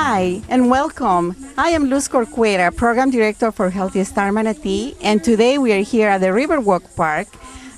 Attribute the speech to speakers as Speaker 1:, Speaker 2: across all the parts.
Speaker 1: Hi, and welcome. I am Luz Corcuera, Program Director for Healthy Star Manatee, and today we are here at the Riverwalk Park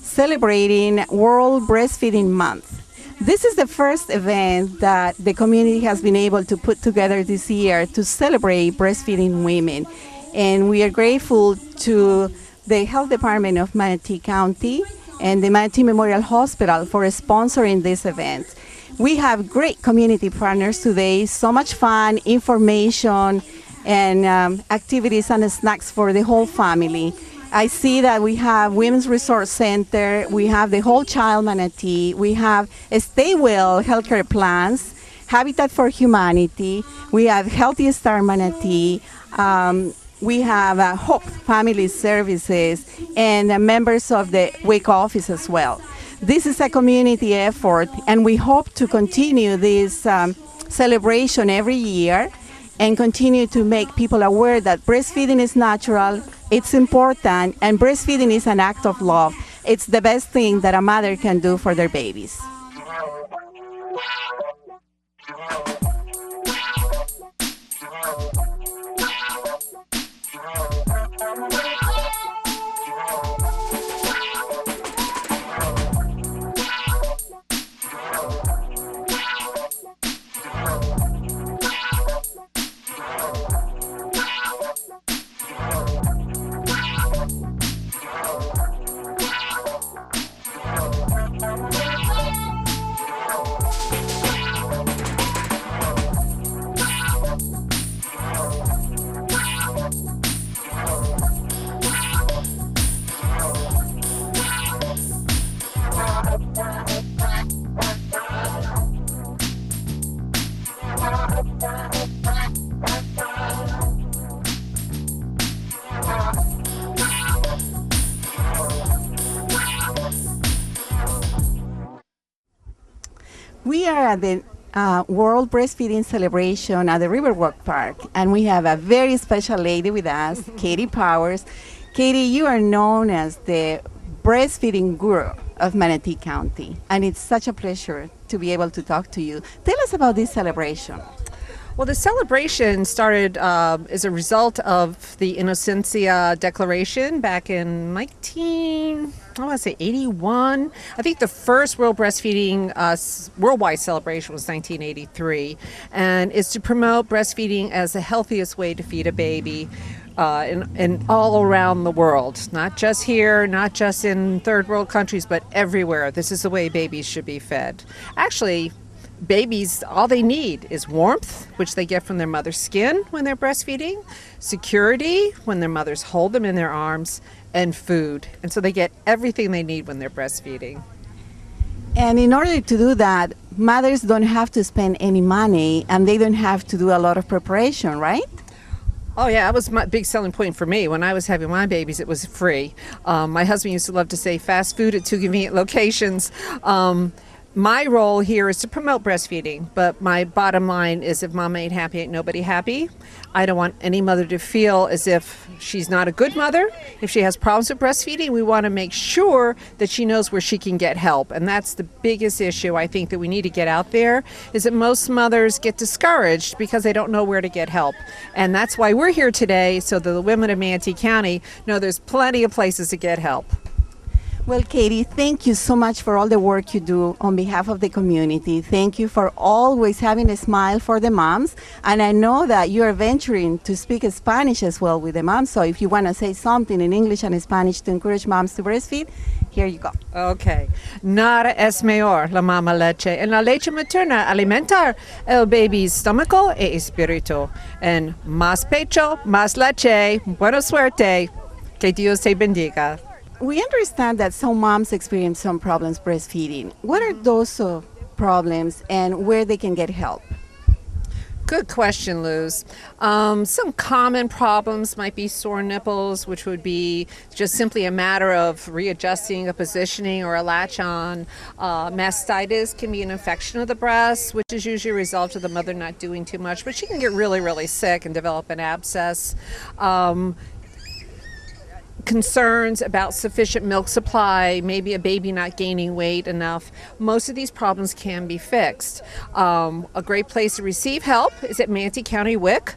Speaker 1: celebrating World Breastfeeding Month. This is the first event that the community has been able to put together this year to celebrate breastfeeding women, and we are grateful to the Health Department of Manatee County and the Manatee Memorial Hospital for sponsoring this event. We have great community partners today, so much fun, information, and activities and snacks for the whole family. I see that we have Women's Resource Center, we have the Whole Child Manatee, we have Stay Well Healthcare Plans, Habitat for Humanity, we have Healthy Star Manatee, we have Hope Family Services, and members of the WIC office as well. This is a community effort, and we hope to continue this celebration every year and continue to make people aware that breastfeeding is natural, it's important, and breastfeeding is an act of love. It's the best thing that a mother can do for their babies. We are at the World Breastfeeding Celebration at the Riverwalk Park, and we have a very special lady with us, Katie Powers. Katie, you are known as the breastfeeding guru of Manatee County, and it's such a pleasure to be able to talk to you. Tell us about this celebration.
Speaker 2: Well, the celebration started as a result of the Innocencia Declaration back in 81. I think the first World Breastfeeding worldwide celebration was 1983, and is to promote breastfeeding as the healthiest way to feed a baby in all around the world, not just here, not just in third world countries, but everywhere. This is the way babies should be fed. Actually, babies, all they need is warmth, which they get from their mother's skin when they're breastfeeding, security when their mothers hold them in their arms, and food. And so they get everything they need when they're breastfeeding.
Speaker 1: And in order to do that, mothers don't have to spend any money, and they don't have to do a lot of preparation, right?
Speaker 2: Oh yeah, that was my big selling point for me. When I was having my babies, it was free. My husband used to love to say fast food at two convenient locations. My role here is to promote breastfeeding, but my bottom line is if mama ain't happy, ain't nobody happy. I don't want any mother to feel as if she's not a good mother. If she has problems with breastfeeding, we want to make sure that she knows where she can get help. And that's the biggest issue I think that we need to get out there, is that most mothers get discouraged because they don't know where to get help. And that's why we're here today, so that the women of Manatee County know there's plenty of places to get help.
Speaker 1: Well, Katie, thank you so much for all the work you do on behalf of the community. Thank you for always having a smile for the moms. And I know that you're venturing to speak Spanish as well with the moms. So if you want to say something in English and Spanish to encourage moms to breastfeed, here you go.
Speaker 2: Okay. Nada es mejor la mama leche. En la leche materna alimentar el baby's estómago e espíritu. En más pecho, más leche. Buena suerte. Que Dios te bendiga.
Speaker 1: We understand that some moms experience some problems breastfeeding. What are those problems and where they can get help?
Speaker 2: Good question, Luz. Some common problems might be sore nipples, which would be just simply a matter of readjusting a positioning or a latch on. Mastitis can be an infection of the breast, which is usually a result of the mother not doing too much, but she can get really, really sick and develop an abscess. Concerns about sufficient milk supply, maybe a baby not gaining weight enough. Most of these problems can be fixed. A great place to receive help is at Manatee County WIC,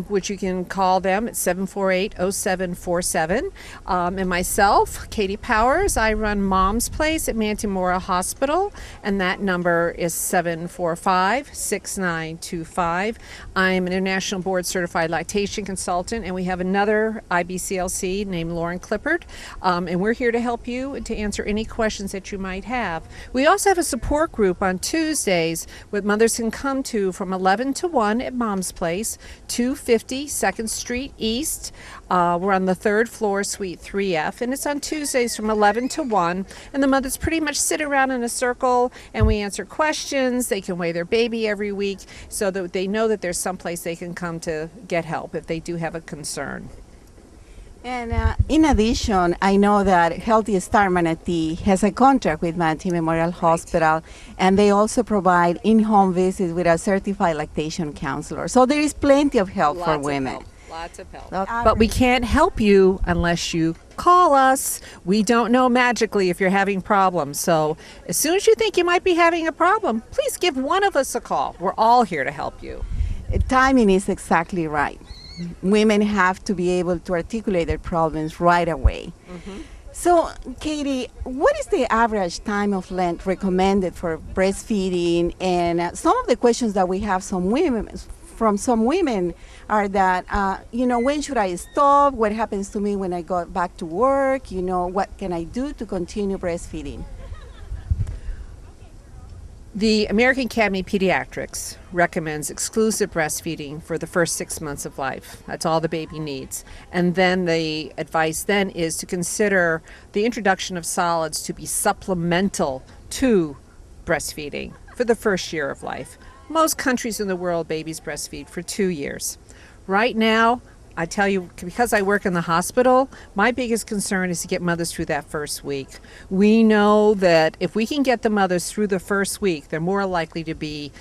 Speaker 2: which you can call them at 748-0747. And myself, Katie Powers, I run Mom's Place at Manatee Memorial Hospital, and that number is 745-6925. I'm an international board certified lactation consultant, and we have another IBCLC named Lauren Clippard, and we're here to help you and to answer any questions that you might have. We also have a support group on Tuesdays where mothers can come to from 11 to 1 at Mom's Place, 250 2nd Street East. We're on the 3rd floor, Suite 3F, and it's on Tuesdays from 11 to 1, and the mothers pretty much sit around in a circle and we answer questions. They can weigh their baby every week so that they know that there's someplace they can come to get help if they do have a concern.
Speaker 1: And in addition, I know that Healthy Star Manatee has a contract with Manatee Memorial Hospital, and they also provide in-home visits with a certified lactation counselor. So there is plenty of help for women.
Speaker 2: Lots of help. But we can't help you unless you call us. We don't know magically if you're having problems. So as soon as you think you might be having a problem, please give one of us a call. We're all here to help you.
Speaker 1: Timing is exactly right. Women have to be able to articulate their problems right away. Mm-hmm. So, Katie, what is the average time of length recommended for breastfeeding? And some of the questions that we have from some women are that, when should I stop? What happens to me when I go back to work? What can I do to continue breastfeeding?
Speaker 2: The American Academy of Pediatrics recommends exclusive breastfeeding for the first 6 months of life. That's all the baby needs. And then the advice then is to consider the introduction of solids to be supplemental to breastfeeding for the first year of life. Most countries in the world, babies breastfeed for 2 years. Right now, I tell you, because I work in the hospital, my biggest concern is to get mothers through that first week. We know that if we can get the mothers through the first week, they're more likely to be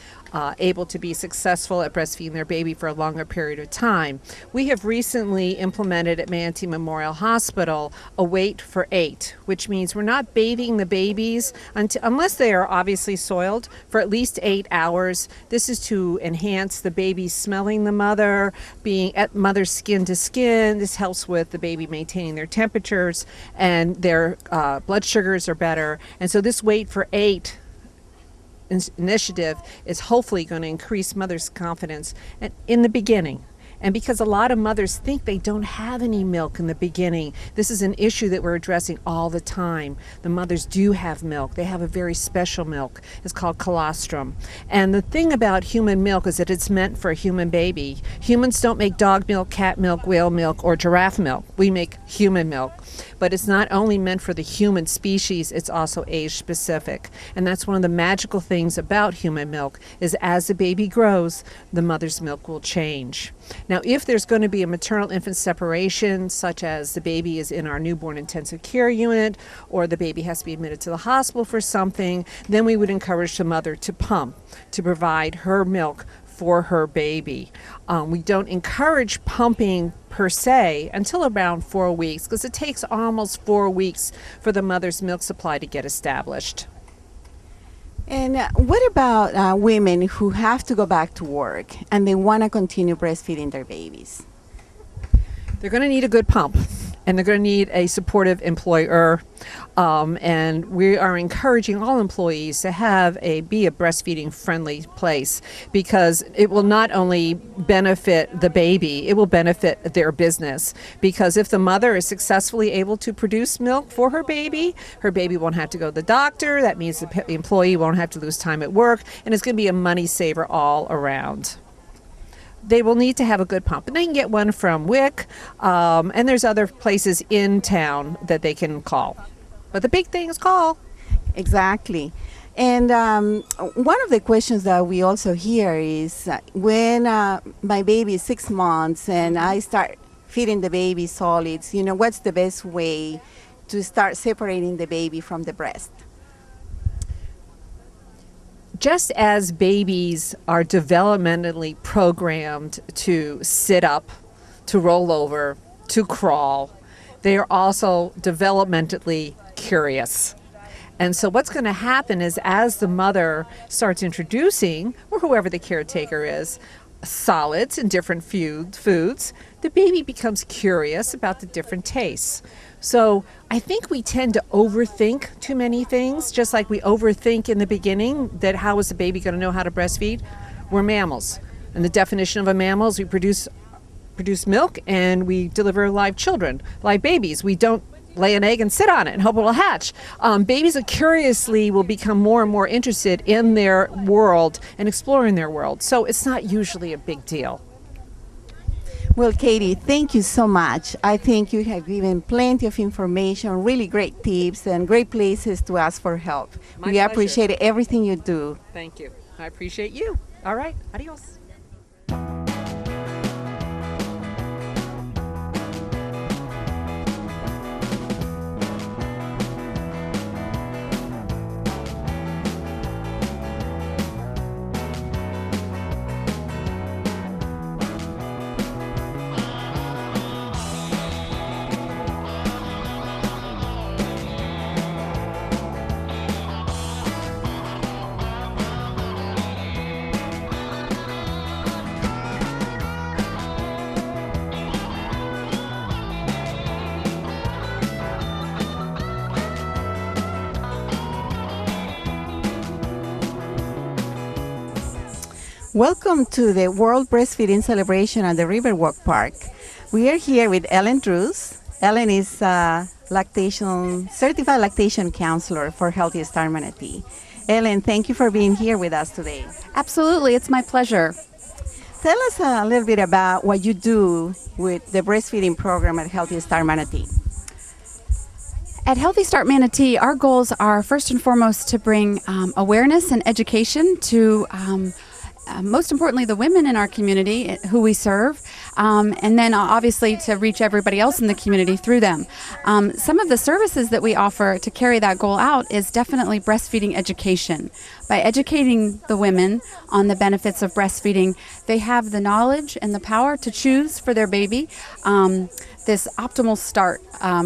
Speaker 2: able to be successful at breastfeeding their baby for a longer period of time. We have recently implemented at Manatee Memorial Hospital a wait for 8, which means we're not bathing the babies unless they are obviously soiled for at least 8 hours. This is to enhance the baby smelling the mother, being at mother's skin to skin. This helps with the baby maintaining their temperatures and their blood sugars are better. And so this wait for 8 initiative is hopefully going to increase mothers' confidence in the beginning. And because a lot of mothers think they don't have any milk in the beginning, this is an issue that we're addressing all the time. The mothers do have milk. They have a very special milk. It's called colostrum. And the thing about human milk is that it's meant for a human baby. Humans don't make dog milk, cat milk, whale milk, or giraffe milk. We make human milk. But it's not only meant for the human species, it's also age specific. And that's one of the magical things about human milk is as the baby grows, the mother's milk will change. Now, if there's going to be a maternal-infant separation, such as the baby is in our newborn intensive care unit or the baby has to be admitted to the hospital for something, then we would encourage the mother to pump to provide her milk for her baby. We don't encourage pumping per se until around 4 weeks, because it takes almost 4 weeks for the mother's milk supply to get established.
Speaker 1: And what about women who have to go back to work and they want to continue breastfeeding their babies?
Speaker 2: They're going to need a good pump, and they're going to need a supportive employer. And we are encouraging all employees to be a breastfeeding friendly place, because it will not only benefit the baby, it will benefit their business. Because if the mother is successfully able to produce milk for her baby won't have to go to the doctor. That means the employee won't have to lose time at work, and it's going to be a money saver all around. They will need to have a good pump, and they can get one from WIC, and there's other places in town that they can call. But the big thing is call.
Speaker 1: Exactly. And one of the questions that we also hear is when my baby is 6 months and I start feeding the baby solids, what's the best way to start separating the baby from the breast?
Speaker 2: Just as babies are developmentally programmed to sit up, to roll over, to crawl, they are also developmentally curious. And so what's going to happen is, as the mother starts introducing, or whoever the caretaker is, solids and different foods, the baby becomes curious about the different tastes. So I think we tend to overthink too many things, just like we overthink in the beginning that how is the baby going to know how to breastfeed? We're mammals. And the definition of a mammal is we produce milk and we deliver live children, live babies. We don't lay an egg and sit on it and hope it will hatch. Babies curiously will become more and more interested in their world and exploring their world. So it's not usually a big deal.
Speaker 1: Well, Katie, thank you so much. I think you have given plenty of information, really great tips, and great places to ask for help.
Speaker 2: My
Speaker 1: we
Speaker 2: pleasure.
Speaker 1: appreciate everything you do.
Speaker 2: Thank you. I appreciate you. All right. Adios.
Speaker 1: Welcome to the World Breastfeeding Celebration at the Riverwalk Park. We are here with Ellen Drews. Ellen is a certified lactation counselor for Healthy Start Manatee. Ellen, thank you for being here with us today.
Speaker 3: Absolutely, it's my pleasure.
Speaker 1: Tell us a little bit about what you do with the breastfeeding program at Healthy Start Manatee.
Speaker 3: At Healthy Start Manatee, our goals are first and foremost to bring awareness and education to most importantly, the women in our community who we serve, and then obviously to reach everybody else in the community through them. Some of the services that we offer to carry that goal out is definitely breastfeeding education. By educating the women on the benefits of breastfeeding, they have the knowledge and the power to choose for their baby this optimal start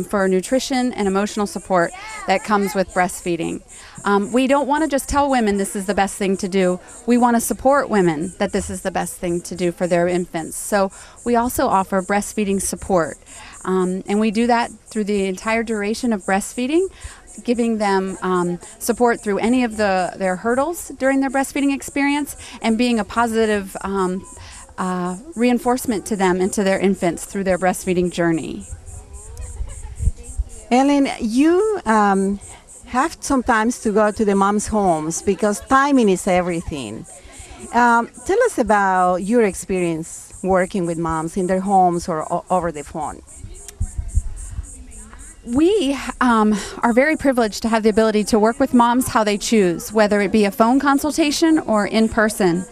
Speaker 3: for nutrition and emotional support that comes with breastfeeding. We don't want to just tell women this is the best thing to do. We want to support women that this is the best thing to do for their infants. So we also offer breastfeeding support. And we do that through the entire duration of breastfeeding, giving them support through any of their hurdles during their breastfeeding experience, and being a positive reinforcement to them and to their infants through their breastfeeding journey.
Speaker 1: Ellen, you have sometimes to go to the moms' homes because timing is everything. Tell us about your experience working with moms in their homes or over the phone.
Speaker 3: We are very privileged to have the ability to work with moms how they choose, whether it be a phone consultation or in person.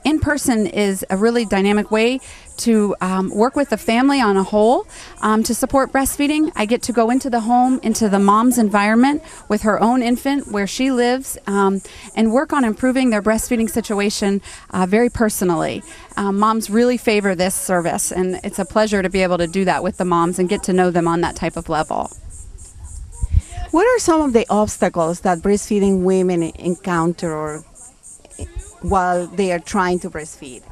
Speaker 3: in person is a really dynamic way to work with the family on a whole to support breastfeeding. I get to go into the home, into the mom's environment with her own infant where she lives, and work on improving their breastfeeding situation very personally. Moms really favor this service, and it's a pleasure to be able to do that with the moms and get to know them on that type of level.
Speaker 1: What are some of the obstacles that breastfeeding women encounter while they are trying to breastfeed?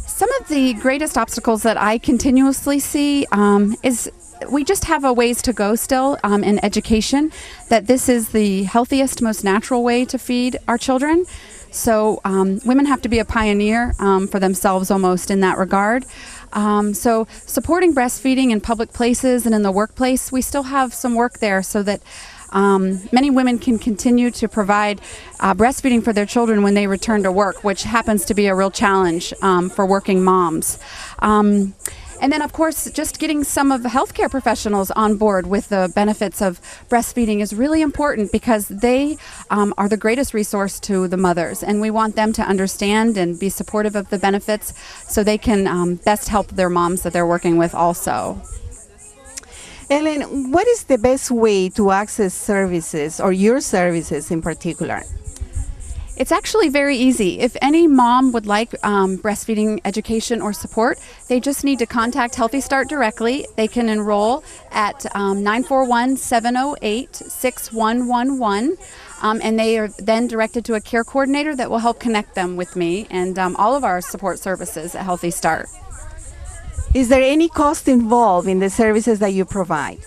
Speaker 3: Some of the greatest obstacles that I continuously see is we just have a ways to go still in education, that this is the healthiest, most natural way to feed our children. So women have to be a pioneer for themselves almost in that regard. So supporting breastfeeding in public places and in the workplace, we still have some work there so that many women can continue to provide breastfeeding for their children when they return to work, which happens to be a real challenge for working moms. And then, of course, just getting some of the healthcare professionals on board with the benefits of breastfeeding is really important because they are the greatest resource to the mothers. And we want them to understand and be supportive of the benefits so they can best help their moms that they're working with also.
Speaker 1: Ellen, what is the best way to access services, or your services in particular?
Speaker 3: It's actually very easy. If any mom would like breastfeeding education or support, they just need to contact Healthy Start directly. They can enroll at 941-708-6111, and they are then directed to a care coordinator that will help connect them with me and all of our support services at Healthy Start.
Speaker 1: Is there any cost involved in the services that you provide?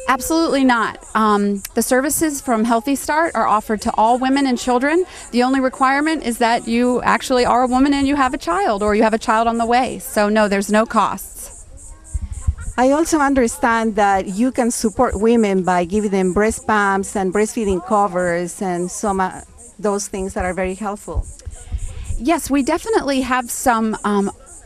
Speaker 3: Absolutely not. The services from Healthy Start are offered to all women and children. The only requirement is that you actually are a woman and you have a child, or you have a child on the way. So no, there's no costs.
Speaker 1: I also understand that you can support women by giving them breast pumps and breastfeeding covers and some those things that are very helpful.
Speaker 3: Yes, we definitely have some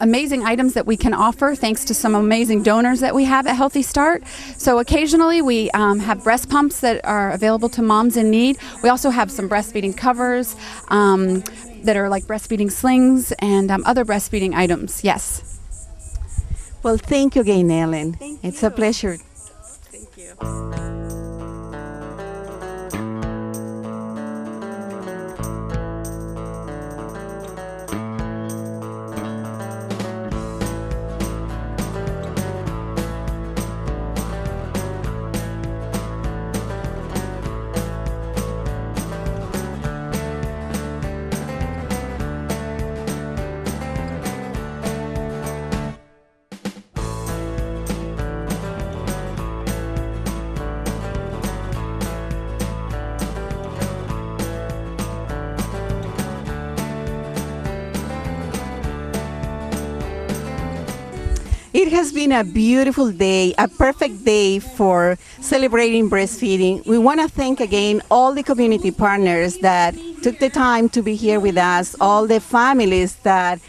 Speaker 3: amazing items that we can offer thanks to some amazing donors that we have at Healthy Start. So occasionally we have breast pumps that are available to moms in need. We also have some breastfeeding covers that are like breastfeeding slings and other breastfeeding items. Yes.
Speaker 1: Well, thank you again, Ellen. It's a pleasure.
Speaker 3: Thank you.
Speaker 1: It has been a beautiful day, a perfect day for celebrating breastfeeding. We want to thank again all the community partners that took the time to be here with us, all the families that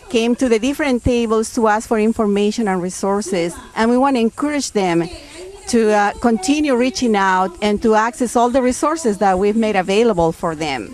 Speaker 1: came to the different tables to ask for information and resources. And we want to encourage them to continue reaching out and to access all the resources that we've made available for them.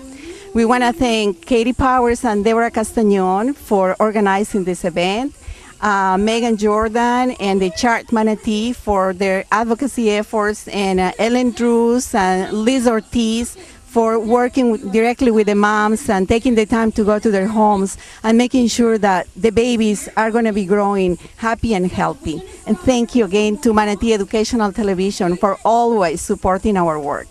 Speaker 1: We want to thank Katie Powers and Deborah Castañon for organizing this event. Megan Jordan and the Chart Manatee for their advocacy efforts, and Ellen Drews and Liz Ortiz for working directly with the moms and taking the time to go to their homes and making sure that the babies are going to be growing happy and healthy. And thank you again to Manatee Educational Television for always supporting our work.